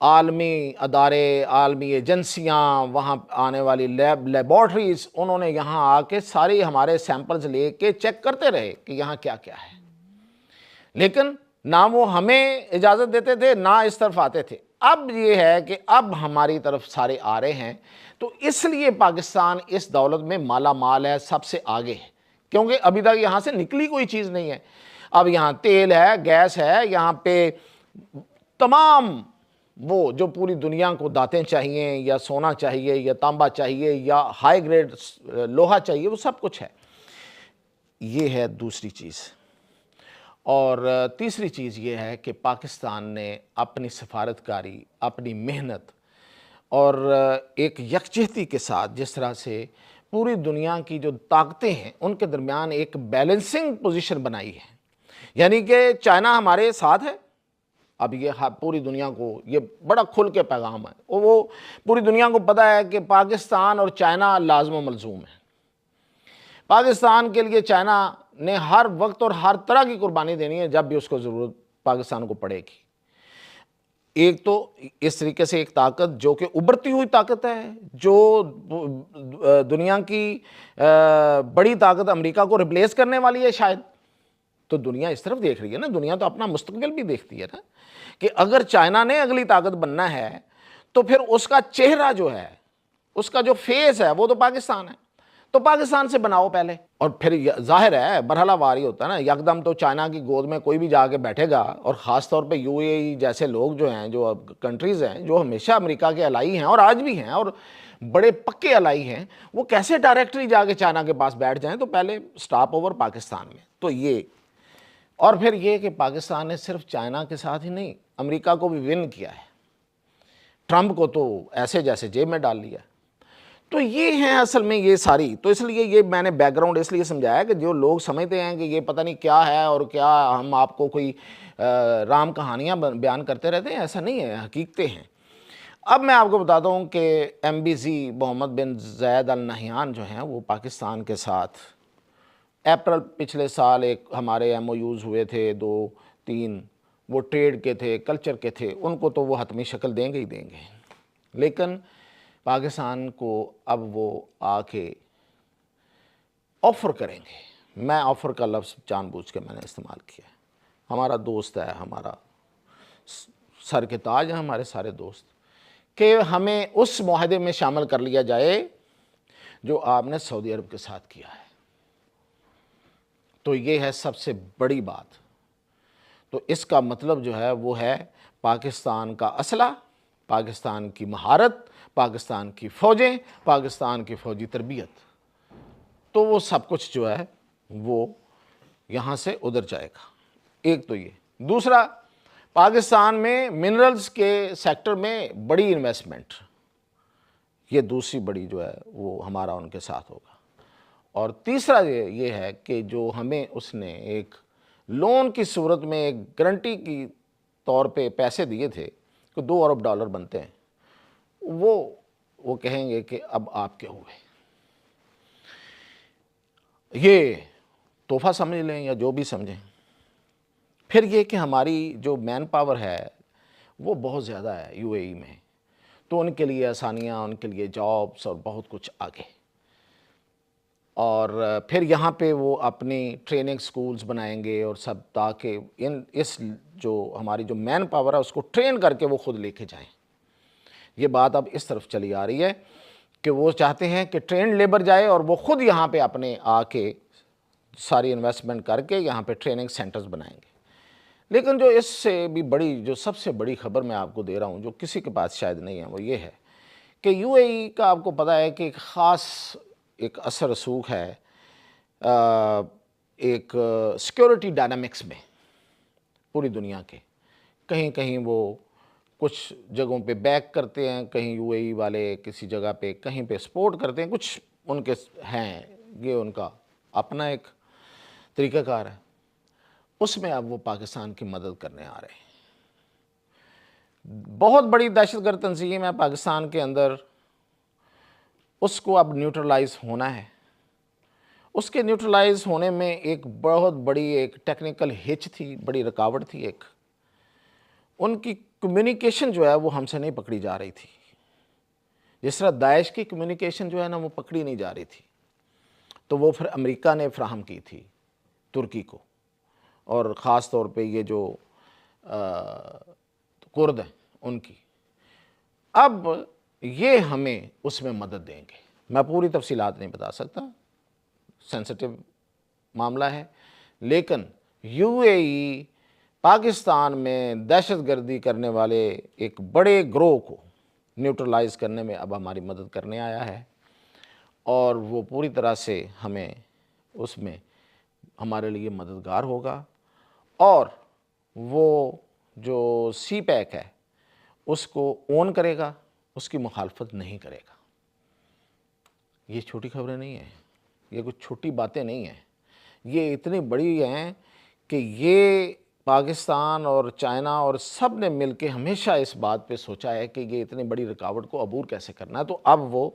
عالمی ادارے، عالمی ایجنسیاں، وہاں آنے والی لیبارٹریز، انہوں نے یہاں آ کے ساری ہمارے سیمپلز لے کے چیک کرتے رہے کہ یہاں کیا کیا ہے، لیکن نہ وہ ہمیں اجازت دیتے تھے نہ اس طرف آتے تھے۔ اب یہ ہے کہ اب ہماری طرف سارے آ رہے ہیں، تو اس لیے پاکستان اس دولت میں مالا مال ہے، سب سے آگے ہے، کیونکہ ابھی تک یہاں سے نکلی کوئی چیز نہیں ہے۔ اب یہاں تیل ہے، گیس ہے، یہاں پہ تمام وہ جو پوری دنیا کو دانتیں چاہیے یا سونا چاہیے یا تانبا چاہیے یا ہائی گریڈ لوہا چاہیے، وہ سب کچھ ہے۔ یہ ہے دوسری چیز۔ اور تیسری چیز یہ ہے کہ پاکستان نے اپنی سفارتکاری، اپنی محنت اور ایک یکجہتی کے ساتھ جس طرح سے پوری دنیا کی جو طاقتیں ہیں ان کے درمیان ایک بیلنسنگ پوزیشن بنائی ہے، یعنی کہ چائنا ہمارے ساتھ ہے۔ اب یہ پوری دنیا کو یہ بڑا کھل کے پیغام ہے، وہ پوری دنیا کو پتہ ہے کہ پاکستان اور چائنا لازم و ملزوم ہے۔ پاکستان کے لیے چائنا نے ہر وقت اور ہر طرح کی قربانی دینی ہے جب بھی اس کو ضرورت پاکستان کو پڑے گی۔ ایک تو اس طریقے سے ایک طاقت جو کہ ابھرتی ہوئی طاقت ہے، جو دنیا کی بڑی طاقت امریکہ کو ریپلیس کرنے والی ہے شاید، تو دنیا اس طرف دیکھ رہی ہے نا، دنیا تو اپنا مستقبل بھی دیکھتی ہے نا، کہ اگر چائنا نے اگلی طاقت بننا ہے تو پھر اس کا چہرہ جو ہے، اس کا جو فیس ہے وہ تو پاکستان ہے، تو پاکستان سے بناؤ پہلے۔ اور پھر ظاہر ہے مرحلہ واری ہوتا ہے نا، یکدم تو چائنا کی گود میں کوئی بھی جا کے بیٹھے گا، اور خاص طور پہ یو اے ای جیسے لوگ جو ہیں، جو کنٹریز ہیں جو ہمیشہ امریکہ کے الائی ہیں اور آج بھی ہیں اور بڑے پکے الائی ہیں، وہ کیسے ڈائریکٹری جا کے چائنا کے پاس بیٹھ جائیں؟ تو پہلے سٹاپ اوور پاکستان میں۔ تو یہ، اور پھر یہ کہ پاکستان نے صرف چائنا کے ساتھ ہی نہیں، امریکہ کو بھی ون کیا ہے، ٹرمپ کو تو ایسے جیسے جیب میں ڈال لیا۔ تو یہ ہیں اصل میں یہ ساری، تو اس لیے یہ میں نے بیک گراؤنڈ اس لیے سمجھایا کہ جو لوگ سمجھتے ہیں کہ یہ پتہ نہیں کیا ہے اور کیا ہم آپ کو کوئی رام کہانیاں بیان کرتے رہتے ہیں، ایسا نہیں ہے، حقیقتیں ہیں۔ اب میں آپ کو بتاتا ہوں کہ ایم بی زی محمد بن زید ال نہیان جو ہیں وہ پاکستان کے ساتھ اپریل پچھلے سال ایک ہمارے ایم او یوز ہوئے تھے 2-3، وہ ٹریڈ کے تھے، کلچر کے تھے، ان کو تو وہ حتمی شکل دیں گے ہی دیں گے، لیکن پاکستان کو اب وہ آ کے آفر کریں گے۔ میں آفر کا لفظ جان بوجھ کے میں نے استعمال کیا ہے، ہمارا دوست ہے، ہمارا سر کے تاج ہیں ہمارے سارے دوست، کہ ہمیں اس معاہدے میں شامل کر لیا جائے جو آپ نے سعودی عرب کے ساتھ کیا ہے۔ تو یہ ہے سب سے بڑی بات۔ تو اس کا مطلب جو ہے وہ ہے پاکستان کا اسلحہ، پاکستان کی مہارت، پاکستان کی فوجیں، پاکستان کی فوجی تربیت، تو وہ سب کچھ جو ہے وہ یہاں سے ادھر جائے گا۔ ایک تو یہ، دوسرا پاکستان میں منرلز کے سیکٹر میں بڑی انویسٹمنٹ، یہ دوسری بڑی جو ہے وہ ہمارا ان کے ساتھ ہوگا۔ اور تیسرا یہ ہے کہ جو ہمیں اس نے ایک لون کی صورت میں ایک گارنٹی کی طور پہ پیسے دیے تھے کہ $2 ارب بنتے ہیں، وہ کہیں گے کہ اب آپ کے ہوئے، یہ تحفہ سمجھ لیں یا جو بھی سمجھیں۔ پھر یہ کہ ہماری جو مین پاور ہے وہ بہت زیادہ ہے یو اے ای میں، تو ان کے لیے آسانیاں، ان کے لیے جابس اور بہت کچھ آگے، اور پھر یہاں پہ وہ اپنی ٹریننگ سکولز بنائیں گے اور سب، تاکہ اس جو ہماری جو مین پاور ہے اس کو ٹرین کر کے وہ خود لے کے جائیں۔ یہ بات اب اس طرف چلی آ رہی ہے کہ وہ چاہتے ہیں کہ ٹرینڈ لیبر جائے اور وہ خود یہاں پہ اپنے آ کے ساری انویسٹمنٹ کر کے یہاں پہ ٹریننگ سینٹرز بنائیں گے۔ لیکن جو اس سے بھی بڑی، جو سب سے بڑی خبر میں آپ کو دے رہا ہوں، جو کسی کے پاس شاید نہیں ہے، وہ یہ ہے کہ یو اے ای کا آپ کو پتہ ہے کہ ایک خاص ایک اثر رسوخ ہے ایک سیکیورٹی ڈائنامکس میں پوری دنیا کے، کہیں کہیں وہ کچھ جگہوں پہ بیک کرتے ہیں، کہیں یو اے ای والے کسی جگہ پہ کہیں پہ سپورٹ کرتے ہیں، کچھ ان کے ہیں، یہ ان کا اپنا ایک طریقہ کار ہے، اس میں اب وہ پاکستان کی مدد کرنے آ رہے ہیں۔ بہت بڑی دہشت گرد تنظیم ہے پاکستان کے اندر، اس کو اب نیوٹرلائز ہونا ہے۔ اس کے نیوٹرلائز ہونے میں ایک بہت بڑی ایک ٹیکنیکل ہچ تھی، بڑی رکاوٹ تھی ایک، ان کی کمیونیکیشن جو ہے وہ ہم سے نہیں پکڑی جا رہی تھی، جس طرح داعش کی کمیونیکیشن جو ہے نا وہ پکڑی نہیں جا رہی تھی، تو وہ پھر امریکہ نے فراہم کی تھی ترکی کو، اور خاص طور پہ یہ جو کرد ہیں ان کی۔ اب یہ ہمیں اس میں مدد دیں گے، میں پوری تفصیلات نہیں بتا سکتا، سینسٹیو معاملہ ہے، لیکن یو اے ای پاکستان میں دہشت گردی کرنے والے ایک بڑے گروہ کو نیوٹرلائز کرنے میں اب ہماری مدد کرنے آیا ہے، اور وہ پوری طرح سے ہمیں اس میں ہمارے لیے مددگار ہوگا، اور وہ جو سی پیک ہے اس کو اون کرے گا، اس کی مخالفت نہیں کرے گا۔ یہ چھوٹی خبریں نہیں ہیں، یہ کچھ چھوٹی باتیں نہیں ہیں، یہ اتنی بڑی ہیں کہ یہ پاکستان اور چائنا اور سب نے مل کے ہمیشہ اس بات پہ سوچا ہے کہ یہ اتنی بڑی رکاوٹ کو عبور کیسے کرنا ہے، تو اب وہ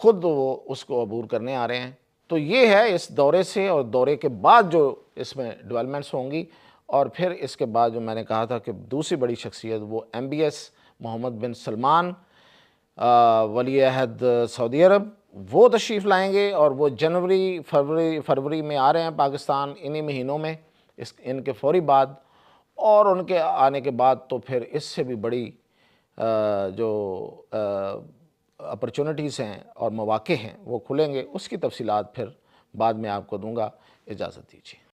خود اس کو عبور کرنے آ رہے ہیں۔ تو یہ ہے اس دورے سے، اور دورے کے بعد جو اس میں ڈیولپمنٹس ہوں گی، اور پھر اس کے بعد جو میں نے کہا تھا کہ دوسری بڑی شخصیت وہ MBS محمد بن سلمان ولی عہد سعودی عرب، وہ تشریف لائیں گے، اور وہ جنوری فروری میں آ رہے ہیں پاکستان، انہی مہینوں میں، ان کے فوری بعد، اور ان کے آنے کے بعد تو پھر اس سے بھی بڑی جو اپرچونٹیز ہیں اور مواقع ہیں وہ کھلیں گے۔ اس کی تفصیلات پھر بعد میں آپ کو دوں گا، اجازت دیجیے۔